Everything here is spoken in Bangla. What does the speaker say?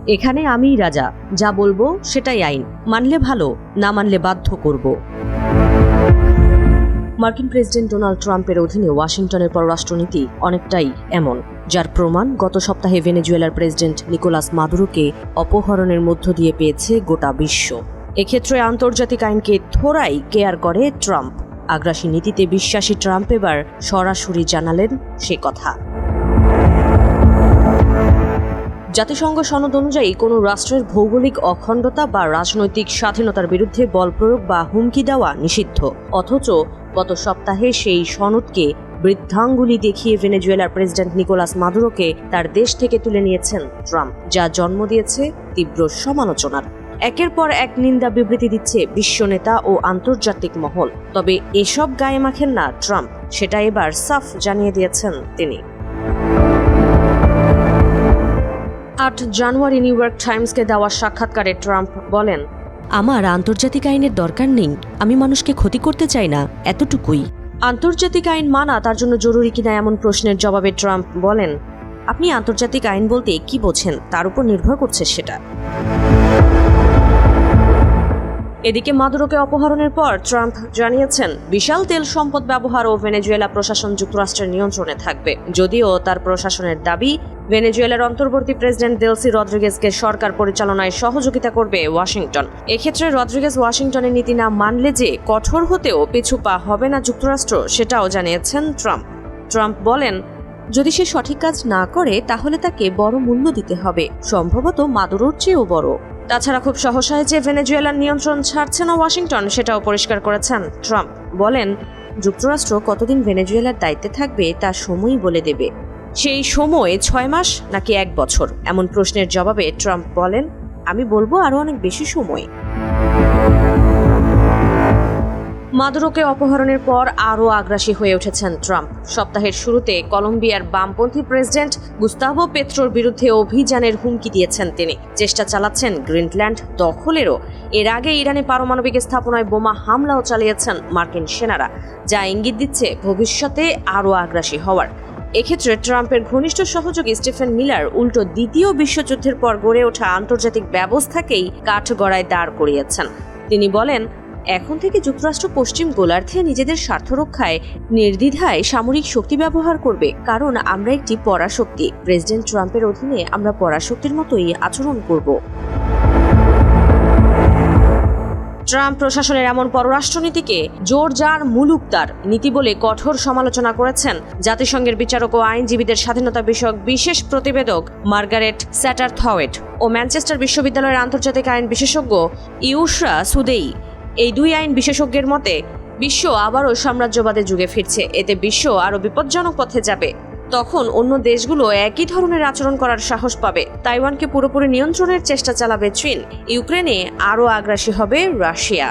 এখানে আমিই রাজা, যা বলবো সেটাই আইন, মানলে ভালো, না মানলে বাধ্য করব। মার্কিন প্রেসিডেন্ট ডোনাল্ড ট্রাম্পের অধীনে ওয়াশিংটনের পররাষ্ট্রনীতি অনেকটাই এমন, যার প্রমাণ গত সপ্তাহে ভেনেজুয়েলার প্রেসিডেন্ট নিকোলাস মাদুরোকে অপহরণের মধ্য দিয়ে পেয়েছে গোটা বিশ্ব। এক্ষেত্রে আন্তর্জাতিক আইনকে থোড়াই কেয়ার করে ট্রাম্প। আগ্রাসী নীতিতে বিশ্বাসী ট্রাম্প এবার সরাসরি জানালেন সে কথা। জাতিসংঘ সনদ অনুযায়ী কোনো রাষ্ট্রের ভৌগোলিক অখণ্ডতা বা রাজনৈতিক স্বাধীনতার বিরুদ্ধে বল প্রয়োগ বা হুমকি দেওয়া নিষিদ্ধ। অথচ গত সপ্তাহে সেই সনদকে বৃদ্ধাঙ্গুলি দেখিয়ে ভেনেজুয়েলার প্রেসিডেন্ট নিকোলাস মাদুরোকে তার দেশ থেকে তুলে নিয়েছেন ট্রাম্প, যা জন্ম দিয়েছে তীব্র সমালোচনার। একের পর এক নিন্দা বিবৃতি দিচ্ছে বিশ্ব নেতা ও আন্তর্জাতিক মহল। তবে এসব গায়ে মাখেন না ট্রাম্প, সেটা এবার সাফ জানিয়ে দিয়েছেন তিনি। 8 জানুয়ারি নিউ ইয়র্ক টাইমসকে দেওয়া সাক্ষাৎকারে ট্রাম্প বলেন, আমার আন্তর্জাতিক আইনের দরকার নেই, আমি মানুষকে ক্ষতি করতে চাই না, এতটুকুই। আন্তর্জাতিক আইন মানা তার জন্য জরুরি কিনা এমন প্রশ্নের জবাবে ট্রাম্প বলেন, আপনি আন্তর্জাতিক আইন বলতে কি বোঝেন তার উপর নির্ভর করছে সেটা। এদিকে মাদুরোকে অপহরণের পর ট্রাম্প জানিয়েছেন বিশাল তেল সম্পদ ব্যবহার ও ভেনেজুয়েলা প্রশাসন যুক্তরাষ্ট্রের নিয়ন্ত্রণে থাকবে। যদিও তার প্রশাসনের দাবি, ভেনেজুয়েলার অন্তর্বর্তী প্রেসিডেন্ট দেলসি রদ্রিগেজকে সরকার পরিচালনায় সহযোগিতা করবে ওয়াশিংটন। এক্ষেত্রে রদ্রিগেজ ওয়াশিংটনের নীতি না মানলে যে কঠোর হতেও পিছু পা হবে না যুক্তরাষ্ট্র, সেটাও জানিয়েছেন ট্রাম্প। ট্রাম্প বলেন, যদি সে সঠিক কাজ না করে তাহলে তাকে বড় মূল্য দিতে হবে, সম্ভবত মাদুরোর চেয়েও বড়। তাছাড়া খুব সহসায় যে ভেনেজুয়েলার নিয়ন্ত্রণ ছাড়ছে না ওয়াশিংটন, সেটাও পরিষ্কার করেছেন ট্রাম্প। বলেন, যুক্তরাষ্ট্র কতদিন ভেনেজুয়েলার দায়িত্বে থাকবে তা সময়ই বলে দেবে। সেই সময় 6 মাস নাকি 1 বছর, এমন প্রশ্নের জবাবে ট্রাম্প বলেন, আমি বলবো আরো অনেক বেশি সময়। মাদুরোকে অপহরণের পর আরও আগ্রাসী হয়ে উঠেছেন ট্রাম্প। সপ্তাহের শুরুতে কলম্বিয়ার বামপন্থী প্রেসিডেন্ট গুস্তাভো পেত্রোর বিরুদ্ধে অভিযানের হুমকি দিয়েছেন তিনি। চেষ্টা চালাচ্ছেন গ্রিনল্যান্ড দখলেরও। এর আগে ইরানে পারমাণবিক স্থাপনায় বোমা হামলাও চালিয়েছেন মার্কিন সেনারা, যা ইঙ্গিত দিচ্ছে ভবিষ্যতে আরও আগ্রাসী হওয়ার। এক্ষেত্রে ট্রাম্পের ঘনিষ্ঠ সহযোগী স্টিফেন মিলার উল্টো দ্বিতীয় বিশ্বযুদ্ধের পর গড়ে ওঠা আন্তর্জাতিক ব্যবস্থাকেই কাঠগড়ায় দাঁড় করিয়েছেন। তিনি বলেন, এখন থেকে যুক্তরাষ্ট্র পশ্চিম গোলার্ধে নিজেদের স্বার্থ রক্ষায় নির্দ্বিধায় সামরিক শক্তি ব্যবহার করবে, কারণ আমরা একটি পরাশক্তি। প্রেসিডেন্ট ট্রাম্পের অধীনে আমরা পরাশক্তির মতোই আচরণ করব। ট্রাম্প প্রশাসনের এমন পররাষ্ট্রনীতিকে জোর যার মুলুক তার নীতি বলে কঠোর সমালোচনা করেছেন জাতিসংঘের বিচারক ও আইনজীবীদের স্বাধীনতা বিষয়ক বিশেষ প্রতিবেদক মার্গারেট স্যাটারথওয়েট ও ম্যানচেস্টার বিশ্ববিদ্যালয়ের আন্তর্জাতিক আইন বিশেষজ্ঞ ইউশরা সুদেই। এই 2 আইন বিশেষজ্ঞের মতে বিশ্ব আবারও সাম্রাজ্যবাদের যুগে ফিরছে। এতে বিশ্ব আরও বিপজ্জনক পথে যাবে। তখন অন্য দেশগুলো একই ধরনের আচরণ করার সাহস পাবে। তাইওয়ানকে পুরোপুরি নিয়ন্ত্রণের চেষ্টা চালাবে চীন। ইউক্রেনে আরও আগ্রাসী হবে রাশিয়া।